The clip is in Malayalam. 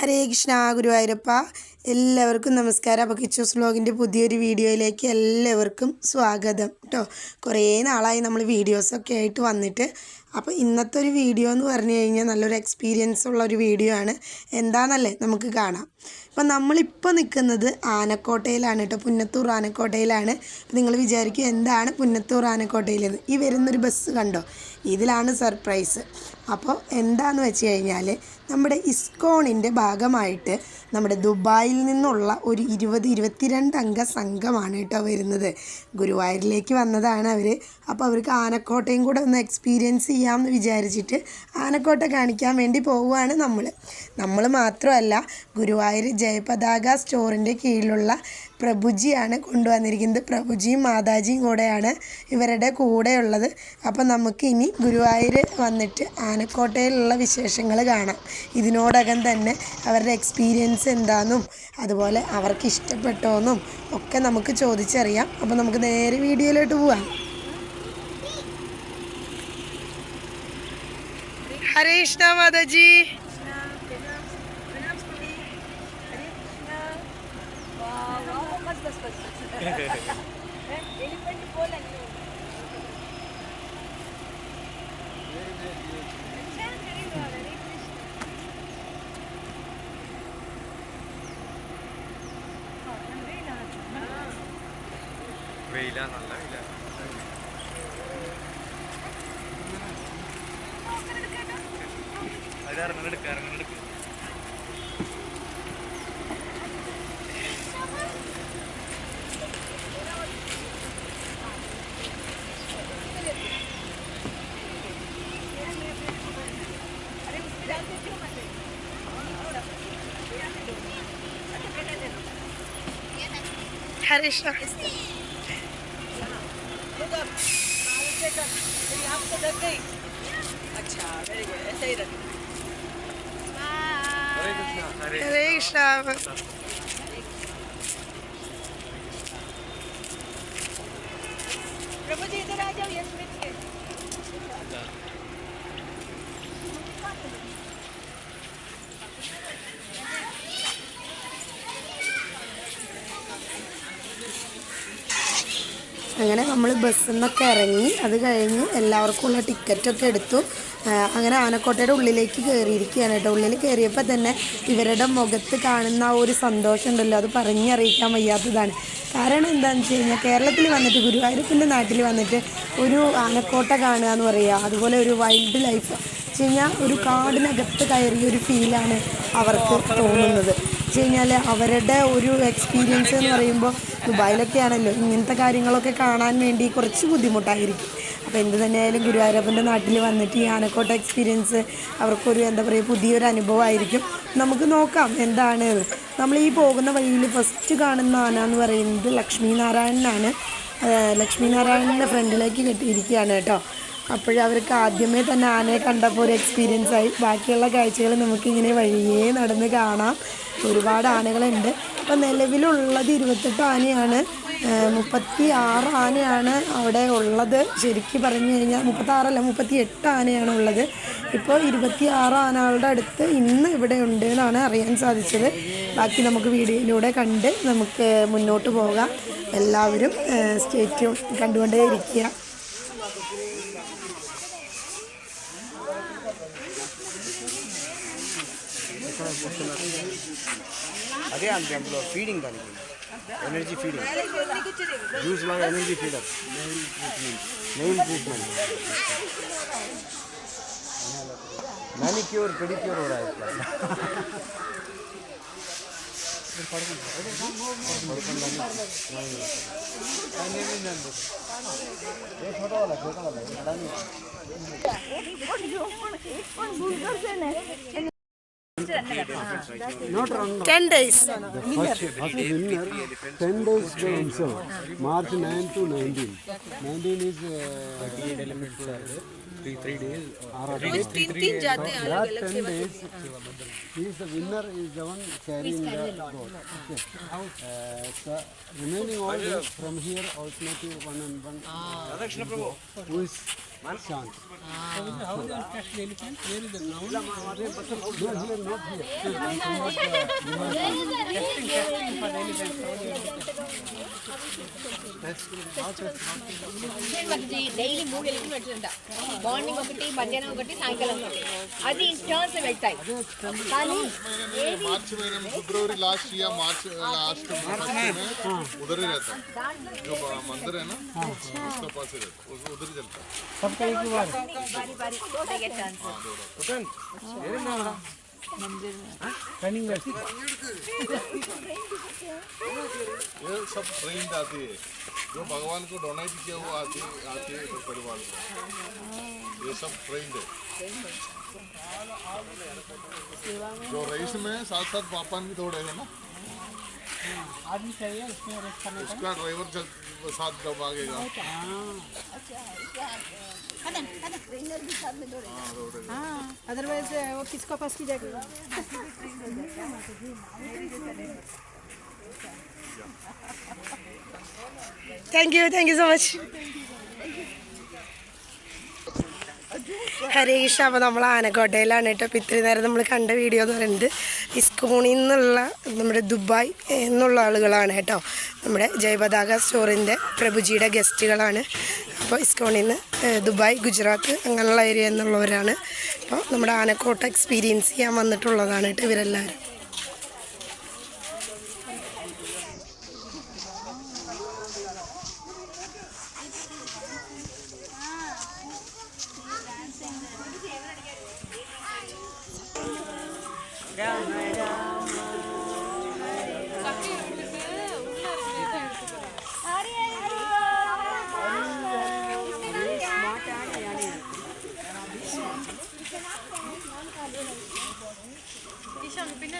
ഹരേ കൃഷ്ണ ഗുരുവായൂരപ്പ. എല്ലാവർക്കും നമസ്കാരം. അപ്പോൾ കിച്ചൂസ് വ്ലോഗിൻ്റെ പുതിയൊരു വീഡിയോയിലേക്ക് എല്ലാവർക്കും സ്വാഗതം കേട്ടോ. കുറേ നാളായി നമ്മൾ വീഡിയോസൊക്കെ ആയിട്ട് വന്നിട്ട്. അപ്പോൾ ഇന്നത്തെ ഒരു വീഡിയോ എന്ന് പറഞ്ഞു കഴിഞ്ഞാൽ നല്ലൊരു എക്സ്പീരിയൻസ് ഉള്ളൊരു വീഡിയോ ആണ്. എന്താണെന്നല്ലേ നമുക്ക് കാണാം. അപ്പോൾ നമ്മളിപ്പോൾ നിൽക്കുന്നത് ആനക്കോട്ടയിലാണ് കേട്ടോ, പുന്നത്തൂർ ആനക്കോട്ടയിലാണ്. അപ്പോൾ നിങ്ങൾ വിചാരിക്കും എന്താണ് പുന്നത്തൂർ ആനക്കോട്ടയിലെന്ന്. ഈ വരുന്നൊരു ബസ് കണ്ടോ, ഇതിലാണ് സർപ്രൈസ്. അപ്പോൾ എന്താണെന്ന് വെച്ച് കഴിഞ്ഞാൽ നമ്മുടെ ഇസ്കോണിൻ്റെ ഭാഗമായിട്ട് നമ്മുടെ ദുബായിൽ നിന്നുള്ള ഒരു 22 അംഗ സംഘമാണ് കേട്ടോ വരുന്നത്. ഗുരുവായൂരിലേക്ക് വന്നതാണ് അവർ. അപ്പോൾ അവർക്ക് ആനക്കോട്ടയും കൂടെ ഒന്ന് എക്സ്പീരിയൻസ് ചെയ്യാമെന്ന് വിചാരിച്ചിട്ട് ആനക്കോട്ട കാണിക്കാൻ വേണ്ടി പോവുകയാണ് നമ്മൾ മാത്രമല്ല, ഗുരുവായൂർ ജയപതാക സ്റ്റോറിൻ്റെ കീഴിലുള്ള പ്രഭുജിയാണ് കൊണ്ടുവന്നിരിക്കുന്നത്. പ്രഭുജിയും മാതാജിയും കൂടെയാണ് ഇവരുടെ കൂടെയുള്ളത്. അപ്പോൾ നമുക്കിനി ഗുരുവായൂർ വന്നിട്ട് ആനക്കോട്ടയിലുള്ള വിശേഷങ്ങൾ കാണാം. ഇതിനോടകം തന്നെ അവരുടെ എക്സ്പീരിയൻസ് എന്താണെന്നും അതുപോലെ അവർക്ക് ഇഷ്ടപ്പെട്ടോന്നും ഒക്കെ നമുക്ക് ചോദിച്ചറിയാം. അപ്പോൾ നമുക്ക് നേരെ വീഡിയോയിലോട്ട് പോവാം. ഹരേ കൃഷ്ണ മാതാജി. വെയിലാ, നല്ല വെയിലാ. അത് ഇറങ്ങണെടുക്ക. ഹരേ കൃഷ്ണ. हरे कृष्णा. प्रभु जी इधर आ जाओ. यश मित्र के അങ്ങനെ നമ്മൾ ബസ്സിൽ നിന്നൊക്കെ ഇറങ്ങി, അത് കഴിഞ്ഞ് എല്ലാവർക്കുമുള്ള ടിക്കറ്റൊക്കെ എടുത്തു. അങ്ങനെ ആനക്കോട്ടയുടെ ഉള്ളിലേക്ക് കയറിയിരിക്കുകയാണ് കേട്ടോ. ഉള്ളിൽ കയറിയപ്പോൾ തന്നെ ഇവരുടെ മുഖത്ത് കാണുന്ന ആ ഒരു സന്തോഷം ഉണ്ടല്ലോ, അത് പറഞ്ഞറിയിക്കാൻ വയ്യാത്തതാണ്. കാരണം എന്താണെന്ന് വെച്ച് കഴിഞ്ഞാൽ കേരളത്തിൽ വന്നിട്ട്, ഗുരുവായൂരപ്പൻ്റെ നാട്ടിൽ വന്നിട്ട് ഒരു ആനക്കോട്ട കാണുക എന്ന് പറയുക, അതുപോലെ ഒരു വൈൽഡ് ലൈഫ് വെച്ച് കഴിഞ്ഞാൽ ഒരു കാടിനകത്ത് കയറിയ ഒരു ഫീലാണ് അവർക്ക് തോന്നുന്നത്. വെച്ച് കഴിഞ്ഞാൽ അവരുടെ ഒരു എക്സ്പീരിയൻസ് എന്ന് പറയുമ്പോൾ ദുബായിലൊക്കെ ആണല്ലോ, ഇങ്ങനത്തെ കാര്യങ്ങളൊക്കെ കാണാൻ വേണ്ടി കുറച്ച് ബുദ്ധിമുട്ടായിരിക്കും. അപ്പോൾ എന്ത് തന്നെയായാലും ഗുരുവായൂരപ്പൻ്റെ നാട്ടിൽ വന്നിട്ട് ഈ ആനക്കോട്ട എക്സ്പീരിയൻസ് അവർക്കൊരു എന്താ പറയുക, പുതിയൊരു അനുഭവമായിരിക്കും. നമുക്ക് നോക്കാം എന്താണ്. നമ്മൾ ഈ പോകുന്ന വഴിയിൽ ഫസ്റ്റ് കാണുന്ന ആന എന്ന് പറയുന്നത് ലക്ഷ്മി നാരായണനാണ്. ലക്ഷ്മി നാരായണൻ്റെ ഫ്രണ്ടിലേക്ക് കെട്ടിയിരിക്കുകയാണ് കേട്ടോ. അപ്പോഴവർക്ക് ആദ്യമേ തന്നെ ആനയെ കണ്ടപ്പോൾ ഒരു എക്സ്പീരിയൻസ് ആയി. ബാക്കിയുള്ള കാഴ്ചകൾ നമുക്കിങ്ങനെ വഴിയേ നടന്ന് കാണാം. ഒരുപാട് ആനകളുണ്ട്. അപ്പോൾ നിലവിലുള്ളത് 28 ആനയാണ്. 36 ആനയാണ് അവിടെ ഉള്ളത്. ശരിക്കും പറഞ്ഞു കഴിഞ്ഞാൽ 38 ആനയാണ് ഉള്ളത്. ഇപ്പോൾ 26 ആനകളുടെ അടുത്ത് ഇന്ന് ഇവിടെ ഉണ്ട് എന്നാണ് അറിയാൻ സാധിച്ചത്. ബാക്കി നമുക്ക് വീഡിയോയിലൂടെ കണ്ട് നമുക്ക് മുന്നോട്ട് പോകാം. എല്ലാവരും സ്റ്റേറ്റും കണ്ടുകൊണ്ടേ ഇരിക്കുക. అదే అండి, అందులో ఫీడింగ్ దానికి ఎనర్జీ ఫీడింగ్ జ్యూస్ లాగా energy feeder main treatment manicure pedicure हो रहा है छोटा वाला 10 days. The first winner, 10 days by himself, March 9 to 19. 19 is 38 elements. 3 days. रोज 3-3 जाते हैं अलग अलग 10 days, he is the winner, is the one carrying the goat. Okay. The remaining all days from here alternative 1 and 1. Who is Shant? How they catch the elephant? Where is the ground? No, here, not here. Daily 3 elements ఉంటా మార్నింగ్ ఒకటి మధ్యాహ్నం ఒకటి సాయంకాలం ఒకటి అది టర్న్స్ వెళ్తాయి కానీ मार्च महीने में फरवरी लास्ट या मार्च लास्ट में उधर ही रहता है जो मंदिर है ना उसका पास ही रहता है उधर ही चलता है सबका एक ही बार. बारी बारी टर्न्स Running back. ये सब ट्रेंड आती है जो भगवान को डोनेट किया वो आती है तो परिवार को ये सब ट्रेंड है जो रेस में साथ साथ पापान भी दौड़ेगा ना आदमी चाहिए उसमें रेस्ट करने उसका ड्राइवर साथ जब आगेगा अदरवाइज वो किसको पास की जाएगा thank you so much. Harish, അപ്പോൾ നമ്മൾ ആനക്കോട്ടയിലാണ് കേട്ടോ. അപ്പോൾ ഇത്രയും നേരം നമ്മൾ കണ്ട വീഡിയോ എന്ന് പറയുന്നത് ഇസ്കോണിൽ നിന്നുള്ള നമ്മുടെ ദുബായ് എന്നുള്ള ആളുകളാണ് കേട്ടോ. നമ്മുടെ ജയപതാക സ്റ്റോറിൻ്റെ പ്രഭുജിയുടെ ഗസ്റ്റുകളാണ്. അപ്പോൾ ഇസ്കോണിൽ നിന്ന് ദുബായ്, ഗുജറാത്ത് അങ്ങനെയുള്ള ഏരിയ എന്നുള്ളവരാണ്. അപ്പോൾ നമ്മുടെ ആനക്കോട്ട എക്സ്പീരിയൻസ് ചെയ്യാൻ വന്നിട്ടുള്ളതാണ് കേട്ടോ ഇവരെല്ലാവരും. പിന്നെ